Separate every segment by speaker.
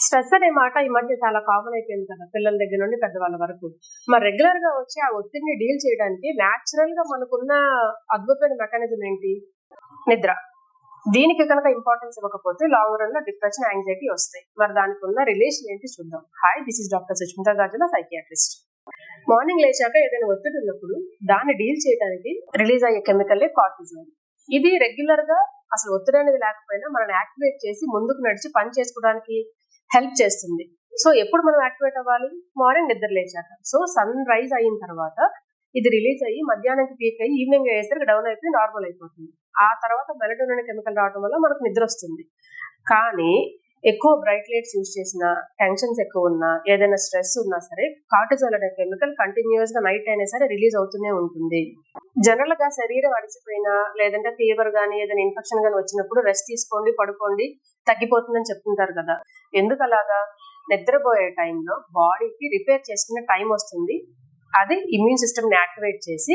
Speaker 1: Stress అనే మాట ఈ మధ్య చాలా కామన్ అయిపోయింది కదా, పిల్లల దగ్గర నుండి పెద్దవాళ్ళ వరకు. మరి రెగ్యులర్ గా వచ్చి ఆ ఒత్తిడిని డీల్ చేయడానికి న్యాచురల్ గా మనకున్న అద్భుతమైన మెకానిజం ఏంటి? నిద్ర. దీనికి కనుక ఇంపార్టెన్స్ ఇవ్వకపోతే లాంగ్ రన్ లో డిప్రెషన్, యాంగ్జైటీ వస్తాయి. మరి దానికి ఉన్న రిలేషన్ ఏంటి చూద్దాం. Hi, this is doctor Sushmita Gajula, psychiatrist. Morning లేచాక ఏదైనా ఒత్తిడి ఉన్నప్పుడు దాన్ని డీల్ చేయడానికి రిలీజ్ అయ్యే కెమికల్ కార్టిజాల్. ఇది రెగ్యులర్ గా అసలు ఒత్తిడి అనేది లేకపోయినా మనల్ని యాక్టివేట్ చేసి ముందుకు నడిచి పని చేసుకోవడానికి హెల్ప్ చేస్తుంది. సో ఎప్పుడు మనం యాక్టివేట్ అవ్వాలి? మార్నింగ్ నిద్ర లేచాక. సో సన్ రైజ్ అయిన తర్వాత ఇది రిలీజ్ అయ్యి మధ్యాహ్నానికి పీక్ అయ్యి ఈవినింగ్ అయ్యేసరికి డౌన్ అయిపోయి నార్మల్ అయిపోతుంది. ఆ తర్వాత మెలటోనిన్ కెమికల్ రావడం వల్ల మనకు నిద్ర వస్తుంది. కానీ ఎక్కువ బ్రైట్ లైట్స్ యూజ్ చేసినా, టెన్షన్స్ ఎక్కువ ఉన్నా, ఏదైనా స్ట్రెస్ ఉన్నా సరే కార్టిజాల్ అనే కెమికల్ కంటిన్యూస్ గా నైట్ అయినా సరే రిలీజ్ అవుతూనే ఉంటుంది. జనరల్ గా శరీరం అలసిపోయినా, లేదంటే ఫీవర్ గానీ ఏదైనా ఇన్ఫెక్షన్ గానీ వచ్చినప్పుడు రెస్ట్ తీసుకోండి, పడుకోండి, తగ్గిపోతుందని చెప్తుంటారు కదా. ఎందుకు అలాగా? నిద్రపోయే టైంలో బాడీకి రిపేర్ చేసుకునే టైం వస్తుంది. అది ఇమ్యూన్ సిస్టమ్ ని యాక్టివేట్ చేసి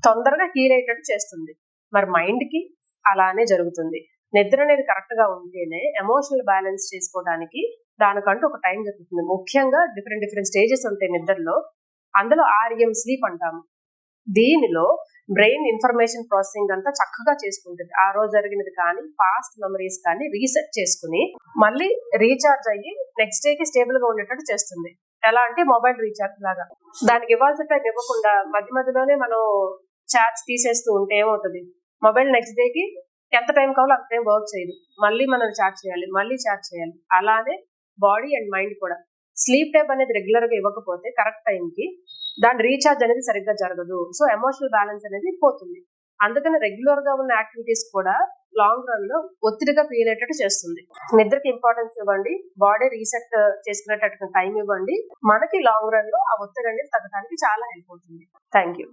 Speaker 1: తొందరగా హీల్ అయ్యేటట్టు చేస్తుంది. మరి మైండ్ కి అలానే జరుగుతుంది. నిద్ర అనేది కరెక్ట్ గా ఉంటేనే ఎమోషనల్ బ్యాలెన్స్ చేసుకోవడానికి దానికంటూ ఒక టైం జరుగుతుంది. ముఖ్యంగా డిఫరెంట్ స్టేజెస్ ఉంటాయి నిద్రలో. అందులో REM స్లీప్ అంటాము. దీనిలో బ్రెయిన్ ఇన్ఫర్మేషన్ ప్రాసెసింగ్ అంతా చక్కగా చేసుకుంటుంది. ఆ రోజు జరిగినది కానీ, పాస్ట్ మెమరీస్ కానీ రీసెట్ చేసుకుని మళ్ళీ రీఛార్జ్ అయ్యి నెక్స్ట్ డే కి స్టేబుల్ గా ఉండేటట్టు చేస్తుంది. ఎలా అంటే మొబైల్ రీఛార్జ్ లాగా. దానికి ఇవ్వాల్సిన టైం ఇవ్వకుండా మధ్య మధ్యలోనే మనం ఛార్జ్ తీసేస్తూ ఉంటే ఏమవుతుంది? మొబైల్ నెక్స్ట్ డే కి ఎంత టైం కావాలో అంత టైం వర్క్ చేయదు. మళ్ళీ మనం ఛార్జ్ చేయాలి, మళ్ళీ ఛార్జ్ చేయాలి. అలానే బాడీ అండ్ మైండ్ కూడా. స్లీప్ టైం అనేది రెగ్యులర్ గా ఇవ్వకపోతే కరెక్ట్ టైంకి దాని రీఛార్జ్ అనేది సరిగ్గా జరగదు. సో ఎమోషనల్ బ్యాలెన్స్ అనేది పోతుంది. అందుకని రెగ్యులర్ గా ఉన్న యాక్టివిటీస్ కూడా లాంగ్ రన్ లో ఒత్తిడిగా ఫీల్ అయ్యేటట్టు చేస్తుంది. నిద్రకి ఇంపార్టెన్స్ ఇవ్వండి, బాడీ రీసెట్ చేసుకునేటట్టు టైం ఇవ్వండి. మనకి లాంగ్ రన్ లో ఆ ఒత్తిడి అనేది తగ్గడానికి చాలా హెల్ప్ అవుతుంది. Thank you.